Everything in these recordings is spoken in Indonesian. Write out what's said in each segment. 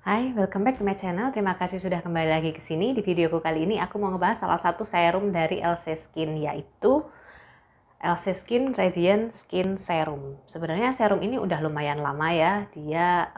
Hai, welcome back to my channel. Terima kasih sudah kembali lagi ke sini. Di videoku kali ini aku mau ngebahas salah satu serum dari LC Skin, yaitu LC Skin Radiant Skin Serum. Sebenarnya serum ini udah lumayan lama ya. Dia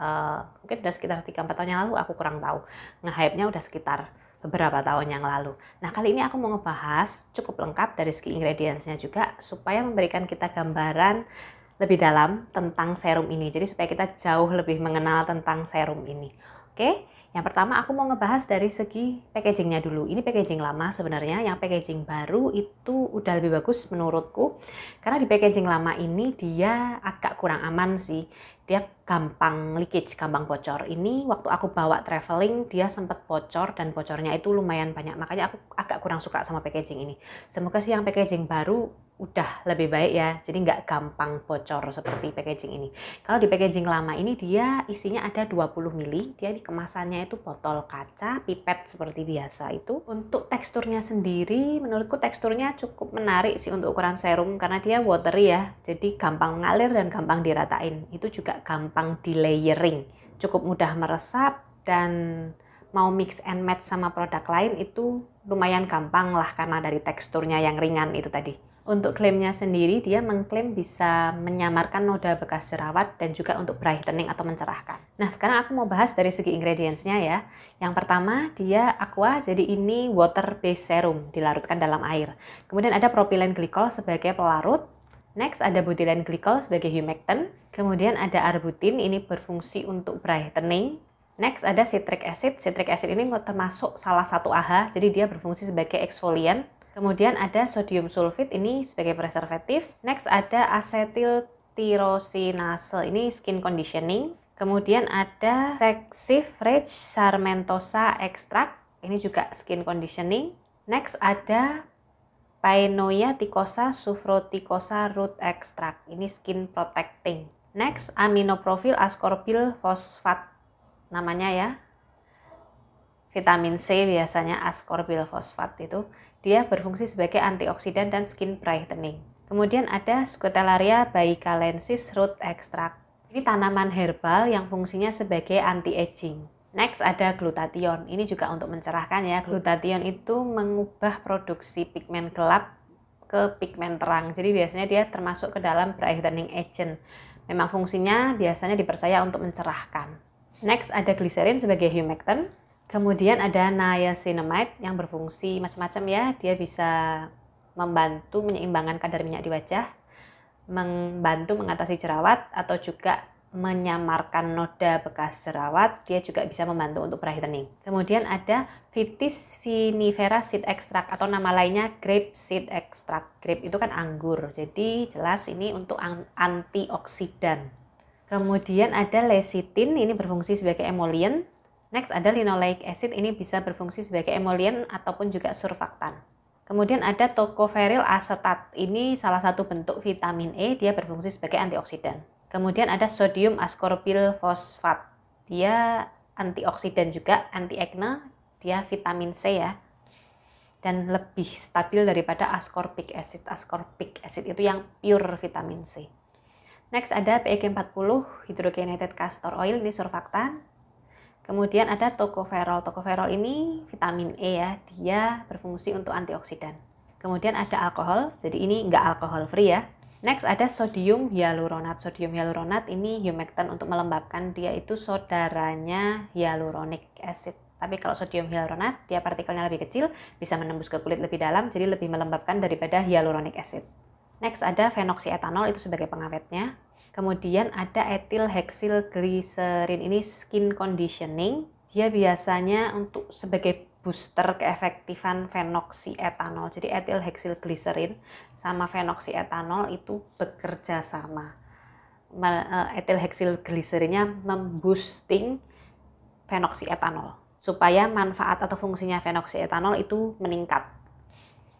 mungkin udah sekitar 3-4 tahun yang lalu, aku kurang tahu. Nge-hype-nya udah sekitar beberapa tahun yang lalu. Nah, kali ini aku mau ngebahas cukup lengkap dari segi ingredients-nya juga, supaya memberikan kita gambaran lebih dalam tentang serum ini. Jadi supaya kita jauh lebih mengenal tentang serum ini. Oke, yang pertama aku mau ngebahas dari segi packagingnya dulu. Ini packaging lama sebenarnya, yang packaging baru itu udah lebih bagus menurutku. Karena di packaging lama ini dia agak kurang aman sih. Dia gampang leakage, gampang bocor. Ini waktu aku bawa traveling, dia sempat bocor dan bocornya itu lumayan banyak. Makanya aku agak kurang suka sama packaging ini. Semoga sih yang packaging baru udah lebih baik ya, jadi nggak gampang bocor seperti packaging ini. Kalau di packaging lama ini dia isinya ada 20 ml, dia di kemasannya itu botol kaca, pipet seperti biasa itu. Untuk teksturnya sendiri, menurutku teksturnya cukup menarik sih untuk ukuran serum, karena dia watery ya, jadi gampang ngalir dan gampang diratain. Itu juga gampang di layering, cukup mudah meresap, dan mau mix and match sama produk lain itu lumayan gampang lah karena dari teksturnya yang ringan itu tadi. Untuk klaimnya sendiri, dia mengklaim bisa menyamarkan noda bekas jerawat dan juga untuk brightening atau mencerahkan. Nah, sekarang aku mau bahas dari segi ingredients-nya ya. Yang pertama, dia aqua, jadi ini water based serum, dilarutkan dalam air. Kemudian ada propylene glycol sebagai pelarut. Next, ada butylene glycol sebagai humectant. Kemudian ada arbutin, ini berfungsi untuk brightening. Next, ada citric acid. Citric acid ini termasuk salah satu AHA, jadi dia berfungsi sebagai exfoliant. Kemudian ada sodium sulfit, ini sebagai preservatif. Next ada acetyl tyrosinase, ini skin conditioning. Kemudian ada Saxifrage sarmentosa extract, ini juga skin conditioning. Next ada Paenoia ticosa sufroticosa root extract, ini skin protecting. Next aminoprofil ascorbyl fosfat, namanya ya. Vitamin C biasanya ascorbyl fosfat itu. Dia berfungsi sebagai antioksidan dan skin brightening. Kemudian ada Scutellaria baecalensis root extract. Ini tanaman herbal yang fungsinya sebagai anti-aging. Next ada glutathione. Ini juga untuk mencerahkan ya. Glutathione itu mengubah produksi pigmen gelap ke pigmen terang. Jadi biasanya dia termasuk ke dalam brightening agent. Memang fungsinya biasanya dipercaya untuk mencerahkan. Next ada glycerin sebagai humectant. Kemudian ada niacinamide yang berfungsi macam-macam ya. Dia bisa membantu menyeimbangkan kadar minyak di wajah, membantu mengatasi jerawat, atau juga menyamarkan noda bekas jerawat. Dia juga bisa membantu untuk brightening. Kemudian ada Vitis vinifera seed extract, atau nama lainnya grape seed extract. Grape itu kan anggur, jadi jelas ini untuk antioksidan. Kemudian ada lecithin, ini berfungsi sebagai emollient. Next ada linoleic acid, ini bisa berfungsi sebagai emollient ataupun juga surfaktan. Kemudian ada tocopherol acetat, ini salah satu bentuk vitamin E, dia berfungsi sebagai antioksidan. Kemudian ada sodium ascorbyl fosfat, dia antioksidan juga, anti acne, dia vitamin C ya. Dan lebih stabil daripada ascorbic acid. Ascorbic acid itu yang pure vitamin C. Next ada PEG 40 hydrogenated castor oil, ini surfaktan. Kemudian ada tocopherol. Tocopherol ini vitamin E ya, dia berfungsi untuk antioksidan. Kemudian ada alkohol, jadi ini nggak alkohol free ya. Next ada sodium hyaluronat. Sodium hyaluronat ini humectant untuk melembabkan, dia itu saudaranya hyaluronic acid. Tapi kalau sodium hyaluronat, dia partikelnya lebih kecil, bisa menembus ke kulit lebih dalam, jadi lebih melembabkan daripada hyaluronic acid. Next ada phenoxyetanol, itu sebagai pengawetnya. Kemudian ada ethylhexylglycerin, ini skin conditioning. Dia biasanya untuk sebagai booster keefektifan phenoxyetanol. Jadi ethylhexylglycerin sama phenoxyetanol itu bekerja sama. Ethylhexylglycerinnya memboosting phenoxyetanol supaya manfaat atau fungsinya phenoxyetanol itu meningkat.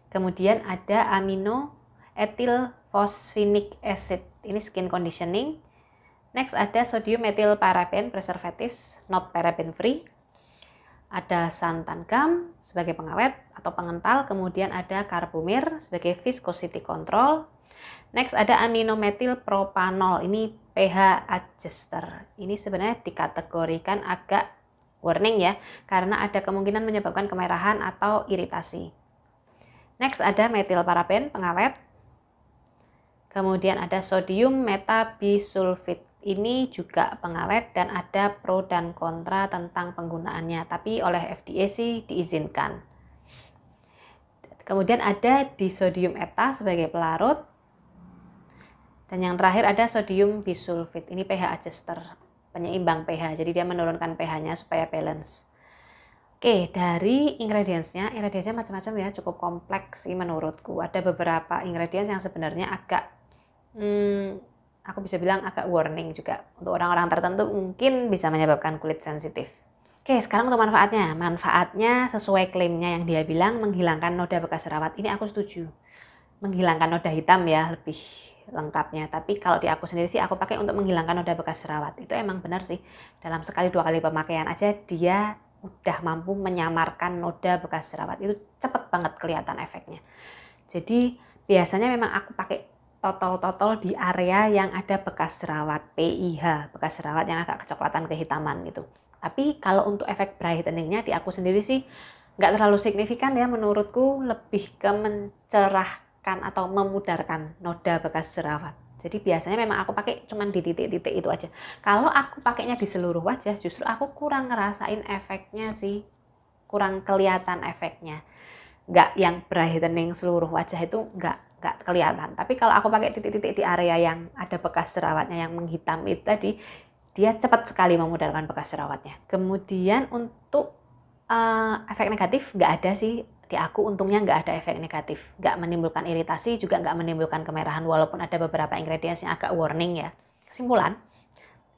Kemudian ada amino ethylphosphinic acid, ini skin conditioning. Next ada sodium methyl paraben preservatives, not paraben free. Ada santan gum sebagai pengawet atau pengental. Kemudian ada carbomir sebagai viscosity control. Next ada aminomethyl propanol, ini pH adjuster. Ini sebenarnya dikategorikan agak Warning ya, karena ada kemungkinan menyebabkan kemerahan atau iritasi. Next ada metilparaben, pengawet. Kemudian ada sodium metabisulfit. Ini juga pengawet dan ada pro dan kontra tentang penggunaannya. Tapi oleh FDA sih diizinkan. Kemudian ada disodium eta sebagai pelarut. Dan yang terakhir ada sodium bisulfit. Ini pH adjuster, penyeimbang pH. Jadi dia menurunkan pH-nya supaya balance. Oke, dari ingredientsnya macam-macam ya, cukup kompleks sih menurutku. Ada beberapa ingredients yang sebenarnya agak, aku bisa bilang agak warning juga. Untuk orang-orang tertentu mungkin bisa menyebabkan kulit sensitif. Oke, sekarang untuk manfaatnya. Manfaatnya sesuai klaimnya yang dia bilang menghilangkan noda bekas jerawat. Ini aku setuju. Menghilangkan noda hitam ya, lebih lengkapnya. Tapi kalau di aku sendiri sih aku pakai untuk menghilangkan noda bekas jerawat. Itu emang benar sih. Dalam sekali 2 kali pemakaian aja dia udah mampu menyamarkan noda bekas jerawat. Itu cepet banget kelihatan efeknya. Jadi biasanya memang aku pakai totol-totol di area yang ada bekas jerawat, PIH, bekas jerawat yang agak kecoklatan kehitaman gitu. Tapi kalau untuk efek brightening-nya di aku sendiri sih nggak terlalu signifikan ya, menurutku lebih ke mencerahkan atau memudarkan noda bekas jerawat. Jadi biasanya memang aku pakai cuman di titik-titik itu aja. Kalau aku pakainya di seluruh wajah, justru aku kurang ngerasain efeknya sih. Kurang kelihatan efeknya. Nggak yang brightening seluruh wajah itu nggak kelihatan. Tapi kalau aku pakai titik-titik di area yang ada bekas jerawatnya yang menghitam itu tadi, dia cepat sekali memudarkan bekas jerawatnya. Kemudian untuk efek negatif nggak ada sih. Di aku untungnya nggak ada efek negatif, nggak menimbulkan iritasi, juga nggak menimbulkan kemerahan, walaupun ada beberapa ingredients yang agak warning ya. Kesimpulan,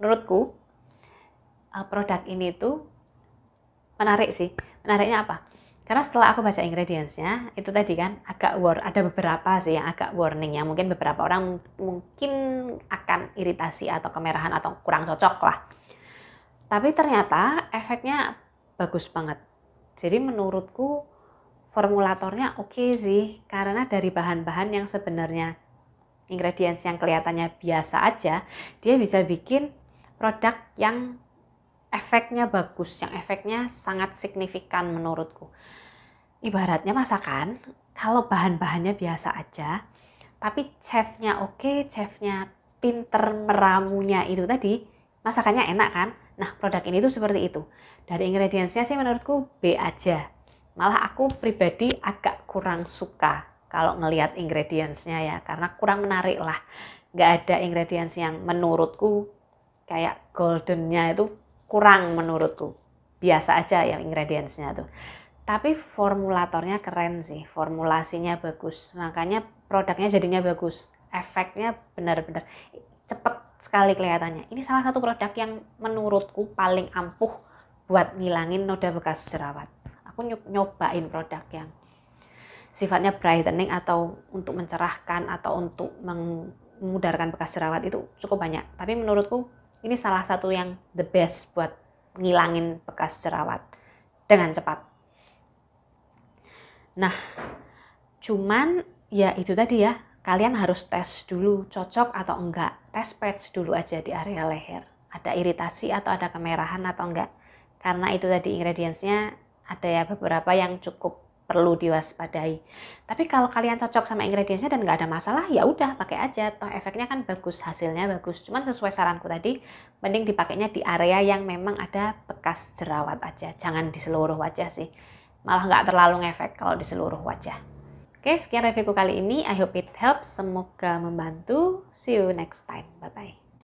menurutku produk ini tuh menarik sih. Menariknya apa? Karena setelah aku baca ingredientsnya, itu tadi kan ada beberapa sih yang agak warning ya. Mungkin beberapa orang mungkin akan iritasi atau kemerahan atau kurang cocok lah. Tapi ternyata efeknya bagus banget. Jadi menurutku formulatornya oke sih, karena dari bahan-bahan yang sebenarnya ingredients yang kelihatannya biasa aja, dia bisa bikin produk yang efeknya bagus, yang efeknya sangat signifikan menurutku. Ibaratnya masakan, kalau bahan-bahannya biasa aja, tapi chefnya oke, chefnya pinter meramunya itu tadi, masakannya enak kan? Nah, produk ini tuh seperti itu. Dari ingredientsnya sih menurutku B aja. Malah aku pribadi agak kurang suka kalau ngelihat ingredientsnya ya, karena kurang menarik lah. Nggak ada ingredients yang menurutku kayak goldennya itu kurang menurutku. Biasa aja ya ingredientsnya tuh. Tapi formulatornya keren sih, formulasinya bagus. Makanya produknya jadinya bagus. Efeknya benar-benar cepet sekali kelihatannya. Ini salah satu produk yang menurutku paling ampuh buat ngilangin noda bekas jerawat. Aku nyobain produk yang sifatnya brightening atau untuk mencerahkan atau untuk memudarkan bekas jerawat itu cukup banyak. Tapi menurutku ini salah satu yang the best buat ngilangin bekas jerawat dengan cepat. Nah, cuman ya itu tadi ya, kalian harus tes dulu cocok atau enggak. Tes patch dulu aja di area leher. Ada iritasi atau ada kemerahan atau enggak. Karena itu tadi ingredientsnya ada ya beberapa yang cukup perlu diwaspadai. Tapi kalau kalian cocok sama ingredientsnya dan nggak ada masalah, ya udah pakai aja. Toh efeknya kan bagus, hasilnya bagus. Cuman sesuai saranku tadi, mending dipakainya di area yang memang ada bekas jerawat aja. Jangan di seluruh wajah sih. Malah nggak terlalu ngefek kalau di seluruh wajah. Oke, sekian reviewku kali ini. I hope it helps. Semoga membantu. See you next time. Bye-bye.